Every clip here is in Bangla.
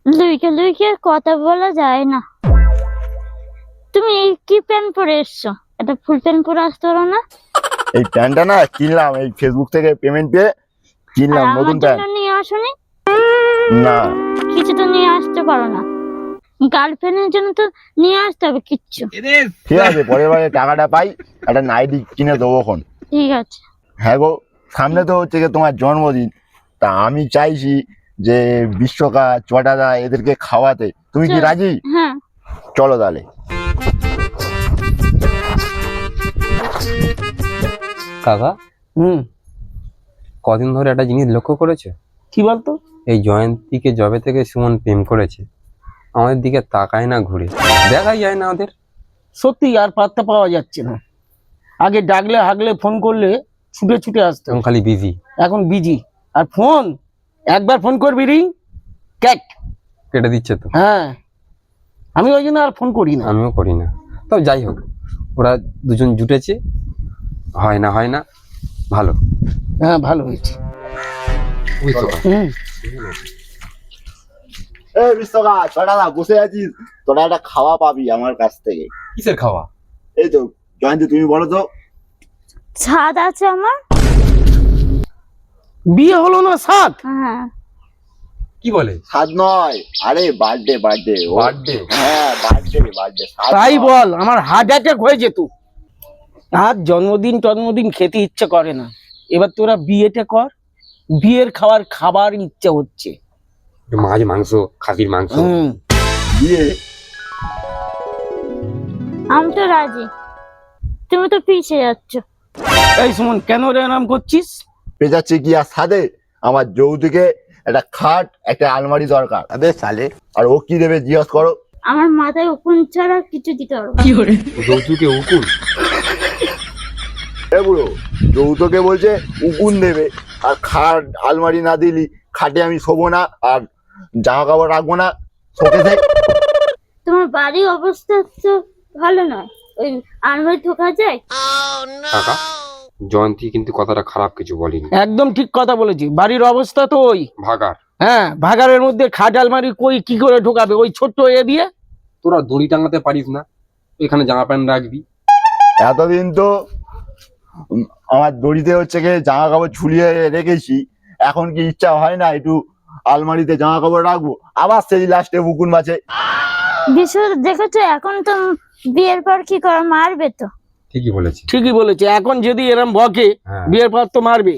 লুইকে লুইকে কথা বলা যায় না। তুমি কি প্যান্ট পরে এসছো? এটা ফুল প্যান্ট পরে আসতে পারো না? এই প্যান্টটা না কিনলাম, এই ফেসবুক থেকে পেমেন্ট পেয়ে আর কিনলাম আমার নতুন জন্য প্যান্ট। নিয়ে আসোনি? না কিছু তো নিয়ে আসতে পারো না? গার্লফ্রেন্ডের জন্য তো নিয়ে আসতে হবে কিচ্ছু। ঠিক আছে, পরের বারে টাকাটা পাই একটা নাইটি কিনে দেবো খন। ঠিক আছে। হ্যাঁ গো, সামনে তো হচ্ছে গিয়ে তোমার জন্মদিন, তা আমি চাইছি যে বিশ্বকা চটাদা এদেরকে খাওয়াতে। তুমি কি চল। রাজি? হ্যাঁ। চলো তাহলে। কাকা, কদিন ধরে একটা জিনিস লক্ষ্য করেছে? কি বলতো? এই জয়ন্তীকে জবে থেকে সুমন প্রেম করেছে, আমাদের দিকে তাকায় না, ঘুরে দেখাই যায় না ওদের। সত্যি আর পাত্তা পাওয়া যাচ্ছে না। আগে ডাকলে হাগলে ফোন করলে ছুটে ছুটে আসতো, এখন খালি বিজি। এখন বিজি। আর ফোন একবার ফোন করবি রিং ক্যাট কেটে দিচ্ছে তো। হ্যাঁ, আমি ওই জন্য আর ফোন করি না। আমিও করি না। তবে যাই হোক, ওরা দুজন জুটেছে, হয় না ভালো। হ্যাঁ, ভালো হয়েছে। বুঝতে হুম। এই বিশ্বকা চটাদা বসে আছিস, তোরা একটা খাওয়া পাবি আমার কাছ থেকে। কিসের খাওয়া? এই তো জয়ন্তী, তুমি বলো তো। ছাদ আছে আমার। বিয়ে হলো না সাত? হ্যাঁ। কি বলে? স্বাদ নয়, আরে বার্থডে বার্থডে। বার্থডে? হ্যাঁ বার্থডে বার্থডে। তাই বল, আমার হার্ট অ্যাটাক হয়ে যেত। আর জন্মদিন খেতে ইচ্ছে করে না। এবার তোরা বিয়েটা কর, বিয়ের খাবার ইচ্ছে হচ্ছে। মাছ, মাংস, খাসির মাংস। বিয়ে? আমি তো রাজি, তুমি তো পিছিয়ে যাচ্ছ। এই সুমন, কেন রে এরম করছিস? পেঁচাচ্ছে কি আর সাদে? আমার যৌতুকে একটা খাট একটা আলমারি দরকার। আবে সালে, আর ও কি দেবে জিজ্ঞাস করো। আমার মাথায় উকুন ছাড়া কিছু দিতে পারবো না। যৌতুকে উকুন? এ বুড়ো, যৌতুকে বলছে উকুন দেবে, আর খাট আলমারি না দিলি খাটে আমি শোবো না, আর জামা কাপড় রাখবো না শোকেসে। তোমার বাড়ির অবস্থা তো ভালো নয়, ওই আলমারি ঢোকা যায়? কাকা, জয়ন্তী কিন্তু কথাটা খারাপ কিছু বলেনি। একদম ঠিক কথা বলেছি। বাড়ির অবস্থা তো ওই ভাগার। হ্যাঁ, ভাগাড়ের মধ্যে খাট আলমারি কই কি করে ঢোকাবে ওই ছোট্ট এ দিয়ে? তোরা দড়ি টাঙাতে পারিস না? এখানে জামা প্যান্ট রাখবি। এতদিন তো আমার দড়িতে হচ্ছে গিয়ে জামা কাপড় ঝুলিয়ে রেখেছি, এখন কি ইচ্ছা হয় না একটু আলমারিতে জামা কাপড় রাখবো? আবার সেই লাস্টে উকুন বাঁচে। বিশ্ব দেখেছো, এখন তো বিয়ের পর কি করে মারবে তো। ঠিকই বলেছি। ঠিকই বলেছে, এখন যদি এরম বকে হ্যাঁ। বিয়ের পর তো মারবে।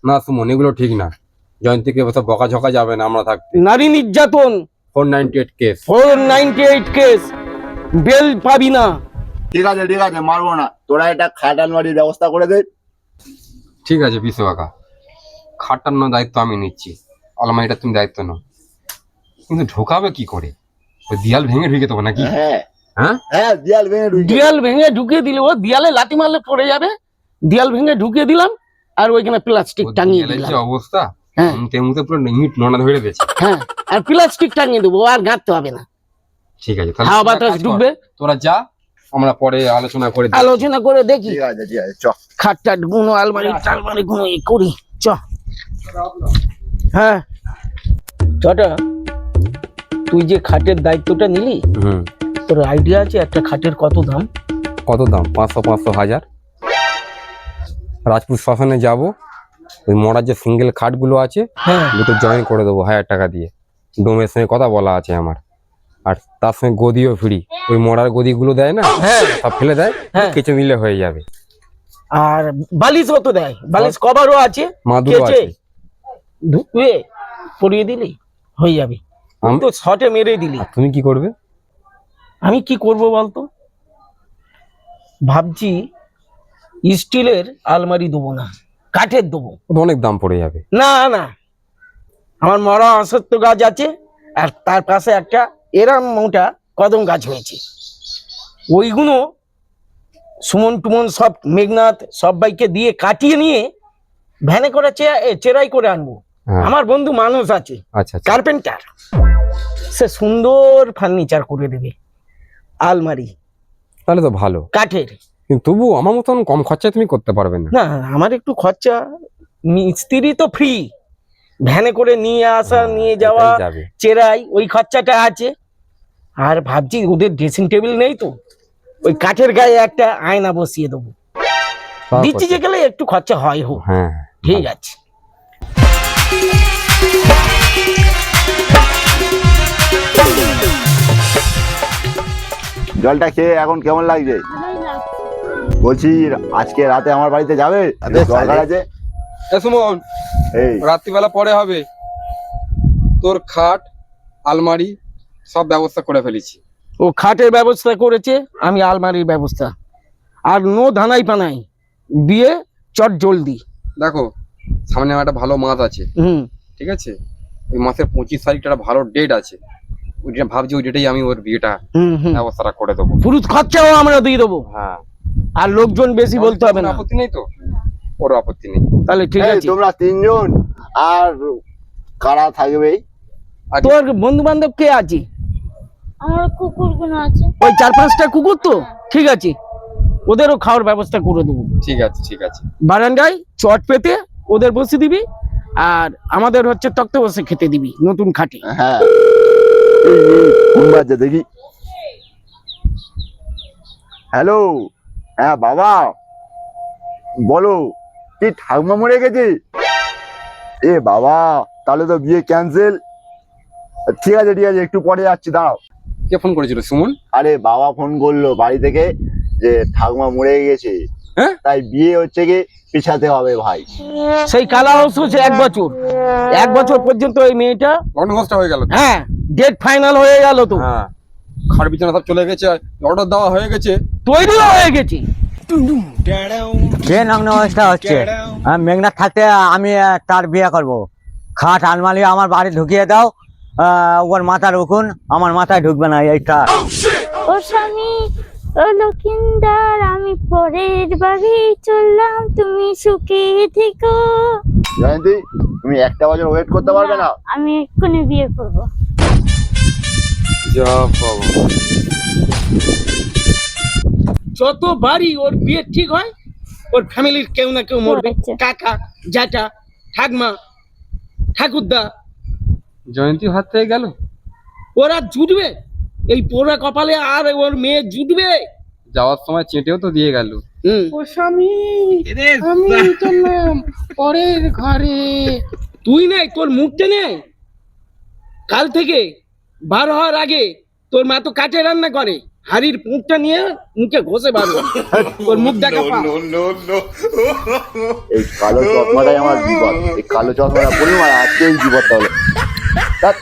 না সুমন, এগুলো ঠিক না। জয়ন্তীকে সব বকাঝকা যাবে না আমরা থাকতে। নারী নির্যাতন 498 কেস। 498 কেস, বেল পাবি না। ঠিক আছে মারবো না, তোরা একটা খাট আলমারির ব্যবস্থা করে দে। ঠিক আছে বিশ্ব কাকা, খাটানোর দায়িত্ব আমি নিচ্ছি, আলমারিটা তুমি দায়িত্ব নাও। কিন্তু ঢোকাবে কি করে? ওই দেয়াল ভেঙে ঢুকে দেবো নাকি? হ্যাঁ হ্যাঁ হ্যাঁ, দেয়াল ভেঙে ঢুকে। দেয়াল ভেঙে ঢুকিয়ে দিলে, ও দেয়ালে লাথি মারলে পড়ে যাবে। দেয়াল ভেঙে ঢুকিয়ে দিলাম, আর ওইখানে প্লাস্টিক টাঙিয়ে দেয়ালের দিলাম। যে অবস্থা, হ্যাঁ মুখে পুরো ইট নোনা ধরে দিয়েছে। হ্যাঁ, আর প্লাস্টিক টাঙিয়ে দেবো, আর গাঁথতে হবে না। ঠিক আছে, তাহলে হাওয়া তোরা বাতাস কাজ কর। ঢুকবে। তোরা যা, আমরা পরে আলোচনা করে দেখছি। আলোচনা করে দেখি, ঠিক আছে চ। খাটটা গুনো আলমারি টালমারি গুনো এই করি। চ। হ্যাঁ চটা, তুই যে খাটের দায়িত্বটা নিলি, হুম। তোর আইডিয়া আছে একটা খাটের কত দাম? কত দাম? 500, 500, 1000। রাজপুর শ্মশানে যাব, ওই মরার যে সিঙ্গেল খাটগুলো আছে হ্যাঁ দুটো জয়েন করে দেবো 1000 টাকা দিয়ে। ডোমের সঙ্গে কথা বলা আছে আমার। আর তার সঙ্গে গদিও ফ্রি। ওই মরার গদিগুলো দেয় না, হ্যাঁ সব ফেলে দেয়, হ্যাঁ। কেচে নিলে হয়ে যাবে। আর বালিশ কত দেয়? বালিশ কভারও আছে, মাদুরও কেচে আছে। ধুয়ে পরিয়ে দিলি হয়ে যাবে। আমি তো শর্টে মেরে দিলি। আর তুমি কি করবে? আমি কি করব বলতো, ভাবছি স্টিলের আলমারি দেবো না, কাঠের দেবো। ওটা অনেক দাম পড়ে যাবে। না না, আমার মরা অশ্বত্থ গাছ আছে, আর তার পাশে একটা এরম মোটা কদম গাছ হয়েছে। ওইগুলো সুমন টুমন সব মেঘনাথ সবাইকে দিয়ে কাটিয়ে নিয়ে ভ্যানে করে চেরাই করে আনবো। হ্যাঁ। আমার বন্ধু মানুষ আছে, আচ্ছা আচ্ছা। কার্পেন্টার, সে সুন্দর ফার্নিচার করে দেবে, আলমারি তাহলে তো ভালো। কাঠের। কিন্তু তবু আমার মতন কম খরচায় তুমি করতে পারবে না। না, আমার একটু খরচা, মিস্ত্রি তো ফ্রি, ভ্যানে করে নিয়ে আসা নিয়ে যাওয়া এটাই যাবে। চেরাই ওই খরচাটা আছে। আর ভাবছি ওদের ড্রেসিং টেবিল নেই তো, ওই কাঠের গায়ে একটা আয়না বসিয়ে দেবো। সব দিচ্ছি যে গেলে একটু খরচা হয় হোক। হ্যাঁ ঠিক আছে। জলটা খেয়ে এখন কেমন লাগছে? ভালোই লাগছে। বলছি আজকে রাতে আমার বাড়িতে যাবে? দরকার আছে। এ সুমন, এই রাত্রিবেলা পরে হবে। তোর খাট আলমারি সব ব্যবস্থা করে ফেলেছি। ও খাটের ব্যবস্থা করেছে, আমি আলমারির ব্যবস্থা। আর নো ধানাই পানাই, বিয়ে চট জলদি। দেখো সামনে একটা ভালো মাস আছে, হুম ঠিক আছে? ওই মাসের 25 তারিখটা একটা ভালো ডেট আছে। ওইটা ভাবছি, ওই ডেটেই আমি ওর বিয়েটা হুম হুম ব্যবস্থাটা করে দেবো। পুরো খরচাও আমরা দিয়ে দেবো। হ্যাঁ, আর লোকজন বেশি বলতে হবে না। আপত্তি নেই তো? ওর আপত্তি নেই। তাহলে ঠিক এই, আছে। তোমরা তিনজন আর কারা থাকবে? আর তোর বন্ধু বান্ধব কে আছে? আমার কুকুরগুলো আছে। ওই 4-5টা কুকুর তো, ঠিক আছে, ওদেরও খাওয়ার ব্যবস্থা করে দেবো। ঠিক আছে, ঠিক আছে। বারান্দায় চট পেতে ওদের বসে দিবি, আর আমাদের হচ্ছে তক্তে বসে খেতে দিবি নতুন খাটে। হ্যাঁ, কোন বাজে দেখি। হ্যালো, হ্যাঁ বাবা বলো, কি ঠাকুমা মরে গেছে? এ বাবা, তাহলে তো বিয়ে ক্যান্সেল। ঠিক আছে ঠিক আছে, একটু পরে যাচ্ছি, দাঁড়াও। কে ফোন করেছিল? সুমন? আরে বাবা ফোন করলো বাড়ি থেকে যে ঠাকুমা মরে গেছে, হ্যাঁ? তাই বিয়ে হচ্ছে কি পিছাতে হবে ভাই। সেই কালা হাউস হচ্ছে 1 বছর পর্যন্ত এই মেয়েটা, লন্ডনঘোষটা হয়ে গেল। হ্যাঁ ডেট ফাইনাল হয়ে গেল তো, হ্যাঁ, খাট বিছানা সব চলে গেছে, অর্ডার দেওয়া হয়ে গেছে। তৈরিও হয়ে গেছে। যে নগ্ন অবস্থা হচ্ছে, মেঘনাথ থাকতে আমি তার বিয়ে করব। খাট আলমারি আমার বাড়ি ঢুকিয়ে দাও, ওর মাথার উকুন আমার মাথায় ঢুকবে না এইটা। ও স্বামী, ও লক্ষিন্দার, আমি পরের বাড়ি চললাম, তুমি সুখী থেকো। জয়ন্তী, তুমি একটা বছর ওয়েট করতে পারবে না? আমি এক্ষুনি বিয়ে করব। যা বাবা, যত বাড়ি ওর বিয়ে ঠিক হয়, ওর ফ্যামিলির কেউ না কেউ মরবে। আচ্ছা। কাকা, জ্যাঠা, ঠাকমা, ঠাকুরদা, জয়ন্তী হাত থেকে গেল। ওরা জুটবে এই পোড়া কপালে, আর ওর মেয়ে জুটবে। যাওয়ার সময় চেটেও তো দিয়ে গেল। ও স্বামী, আমি চললাম পরের ঘরে। তুই নাই, তোর মুখটা নেই। কাল থেকে বার হওয়ার আগে তোর মা তো কাঠে রান্না করে, হাড়ির মুখটা নিয়ে মুখে ঘষে বারো, তোর মুখ দেখা পা। এই কালো চশমাটাই আমার বিপদ। এই কালো চশমাটা পড়লো আর আজকে এই বিপদটা হলো। ধ্যাৎ।